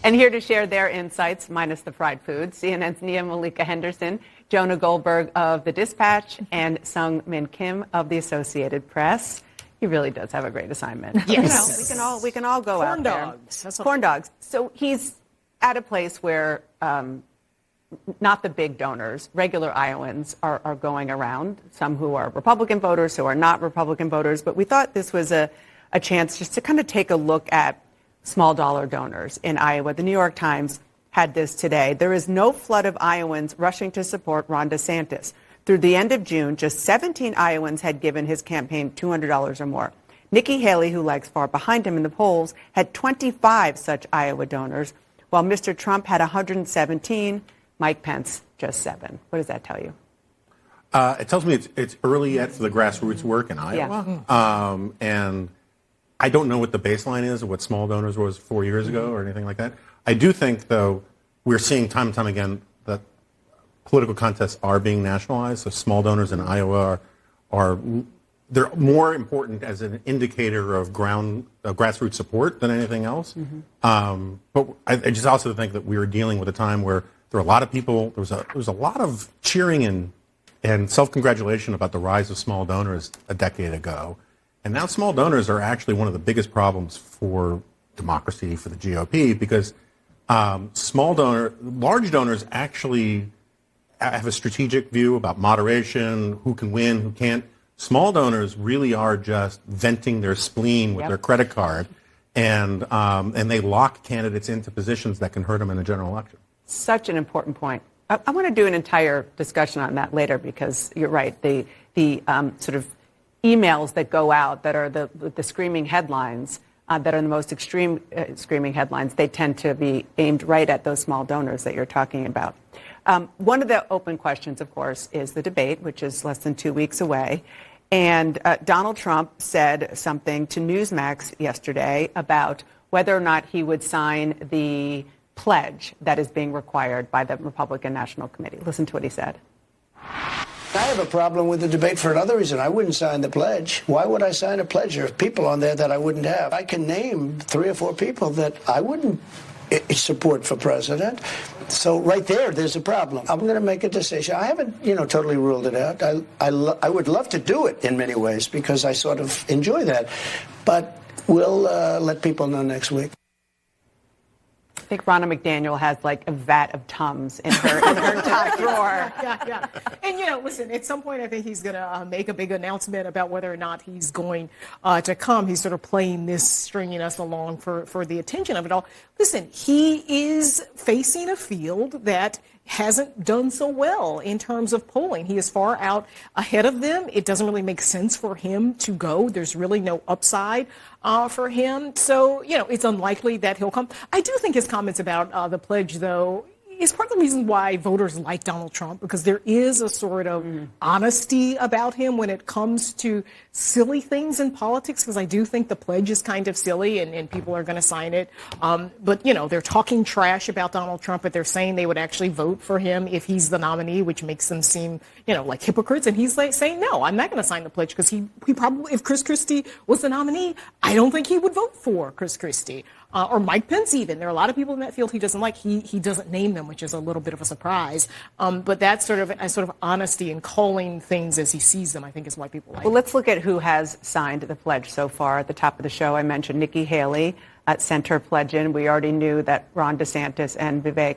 And here to share their insights, minus the fried food, CNN's Nia Malika Henderson, Jonah Goldberg of The Dispatch, and Sung Min Kim of The Associated Press. He really does have a great assignment. Yes. You know, we can all go Corn out there. dogs. Corn dogs. So he's at a place where not the big donors, regular Iowans are going around, some who are Republican voters, who are not Republican voters. But we thought this was a chance just to kind of take a look at small dollar donors in Iowa. The New York Times had this today. There is no flood of Iowans rushing to support Ron DeSantis. Through the end of June, just 17 Iowans had given his campaign $200 or more. Nikki Haley, who lags far behind him in the polls, had 25 such Iowa donors, while Mr. Trump had 117, Mike Pence just 7. What does that tell you? It tells me it's early yet for the grassroots work in Iowa. Yeah. And I don't know what the baseline is, or what small donors was 4 years ago or anything like that. I do think, though, we're seeing time and time again that political contests are being nationalized. So small donors in Iowa they're more important as an indicator of grassroots support than anything else. Mm-hmm. But I just also think that we were dealing with a time where there were a lot of people. There was a lot of cheering and self-congratulation about the rise of small donors a decade ago. And now small donors are actually one of the biggest problems for democracy, for the GOP, because large donors actually have a strategic view about moderation, who can win, who can't. Small donors really are just venting their spleen with their credit card, and they lock candidates into positions that can hurt them in a general election. Such an important point. I want to do an entire discussion on that later, because you're right. The sort of emails that go out that are the screaming headlines, that are the most extreme screaming headlines, they tend to be aimed right at those small donors that you're talking about. One of the open questions, of course, is the debate, which is less than 2 weeks away. And Donald Trump said something to Newsmax yesterday about whether or not he would sign the pledge that is being required by the Republican National Committee. Listen to what he said. I have a problem with the debate for another reason. I wouldn't sign the pledge. Why would I sign a pledge? There are people on there that I wouldn't have. I can name 3 or 4 people that I wouldn't support for president. So right there's a problem. I'm going to make a decision. I haven't, totally ruled it out. I would love to do it in many ways because I sort of enjoy that. But we'll let people know next week. I think Ronna McDaniel has like a vat of Tums in her top drawer. Yeah. And, listen, at some point I think he's going to make a big announcement about whether or not he's going to come. He's sort of playing this, stringing us along for the attention of it all. Listen, he is facing a field that hasn't done so well in terms of polling. He is far out ahead of them. It doesn't really make sense for him to go. There's really no upside for him. So, it's unlikely that he'll come. I do think his comments about the pledge, though, is part of the reason why voters like Donald Trump, because there is a sort of honesty about him when it comes to silly things in politics, because I do think the pledge is kind of silly and people are going to sign it. But, they're talking trash about Donald Trump, but they're saying they would actually vote for him if he's the nominee, which makes them seem, like hypocrites. And he's like saying, no, I'm not going to sign the pledge, because he probably, if Chris Christie was the nominee, I don't think he would vote for Chris Christie. Or Mike Pence even. There are a lot of people in that field he doesn't like. He doesn't name them, which is a little bit of a surprise. But that sort of honesty and calling things as he sees them, I think, is why people like it. Well, let's look at who has signed the pledge so far. At the top of the show, I mentioned Nikki Haley sent her pledge in. We already knew that Ron DeSantis and Vivek